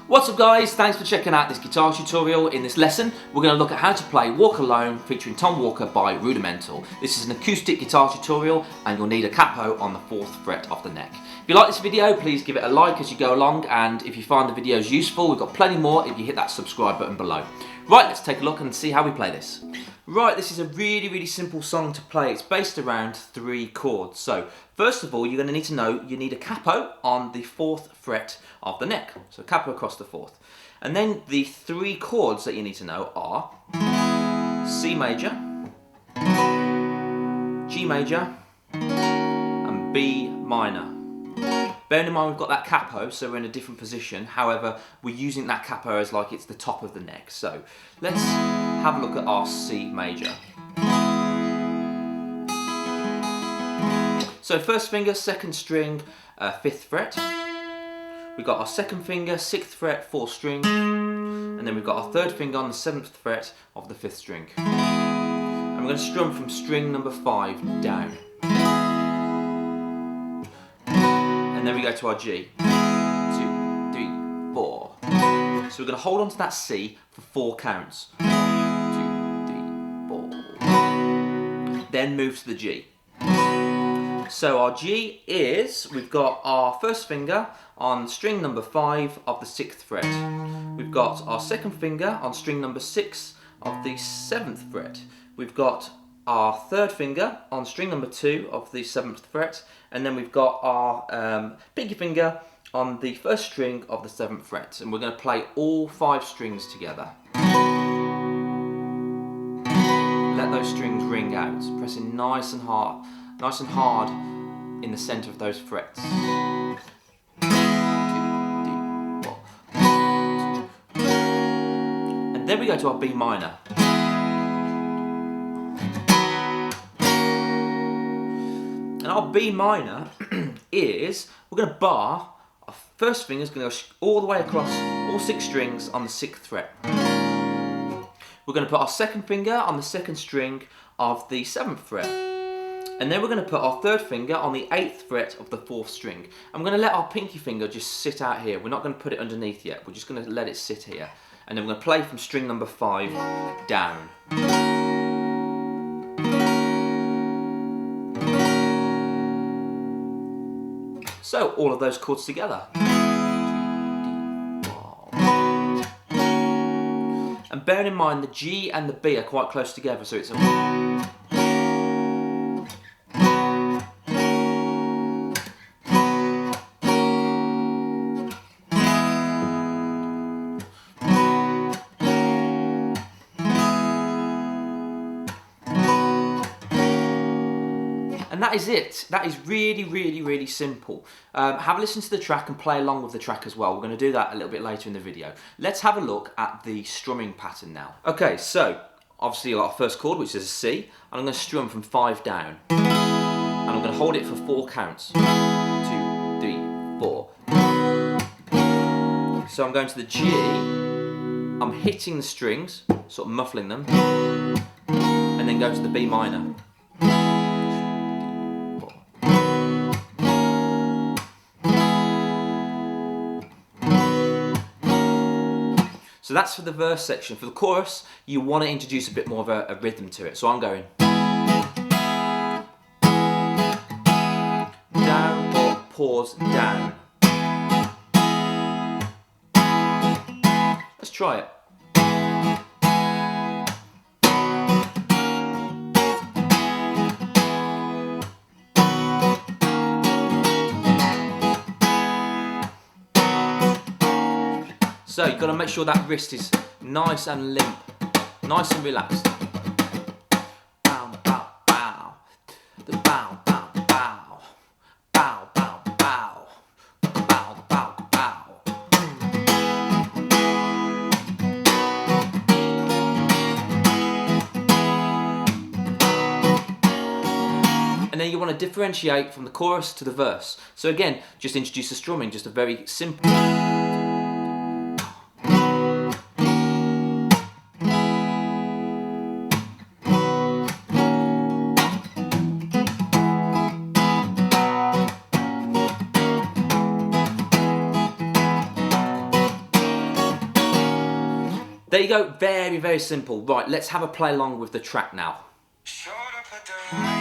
What's up guys, thanks for checking out this guitar tutorial. In this lesson we're going to look at how to play Walk Alone featuring Tom Walker by Rudimental. This is an acoustic guitar tutorial and you'll need a capo on the 4th fret of the neck. If you like this video, please give it a like as you go along, and if you find the videos useful, we've got plenty more if you hit that subscribe button below. Right, let's take a look and see how we play this. Right, this is a really simple song to play. It's based around 3 chords. So first of all, you're going to need to know you need a capo on the 4th fret of the neck. So capo across the 4th. And then the 3 chords that you need to know are C major, G major, and B minor. Bearing in mind we've got that capo, so we're in a different position. However, we're using that capo as like it's the top of the neck. So let's have a look at our C major. So first finger, 2nd string, 5th fret. We've got our 2nd finger, 6th fret, 4th string. And then we've got our 3rd finger on the 7th fret of the 5th string. And we're going to strum from string number 5 down. And then we go to our G. 2, 3, 4. So we're going to hold on to that C for 4 counts. 1, 2, 3, 4. Then move to the G. So our G is, we've got our 1st finger on string number 5 of the 6th fret. We've got our 2nd finger on string number 6 of the 7th fret. We've got our 3rd finger on string number 2 of the 7th fret, and then we've got our pinky finger on the 1st string of the 7th fret, and we're going to play all 5 strings together. Let those strings ring out, pressing nice and hard in the centre of those frets. 2, 3, 4. And then we go to our B minor. And our B minor is, we're going to bar, our 1st finger is going to go all the way across all 6 strings on the 6th fret. We're going to put our 2nd finger on the 2nd string of the 7th fret. And then we're going to put our 3rd finger on the 8th fret of the 4th string. And we're going to let our pinky finger just sit out here. We're not going to put it underneath yet. We're just going to let it sit here. And then we're going to play from string number 5 down. So all of those chords together. And bearing in mind the G and the B are quite close together, so it's a... And that is it. That is really simple. Have a listen to the track and play along with the track as well. We're going to do that a little bit later in the video. Let's have a look at the strumming pattern now. Okay, so obviously you've got our first chord, which is a C, and I'm going to strum from 5 down. And I'm going to hold it for 4 counts. 1, 2, 3, 4. So I'm going to the G, I'm hitting the strings, sort of muffling them, and then go to the B minor. So that's for the verse section. For the chorus, you want to introduce a bit more of a rhythm to it. So I'm going down, up, pause, down. Let's try it. So you've got to make sure that wrist is nice and limp, nice and relaxed. Bow, bow, bow. The bow, bow, bow. Bow, bow, bow. Bow, bow, bow. And then you want to differentiate from the chorus to the verse. So again, just introduce the strumming, just a very simple. There you go, very, very simple. Right, let's have a play along with the track now. Showed up at the right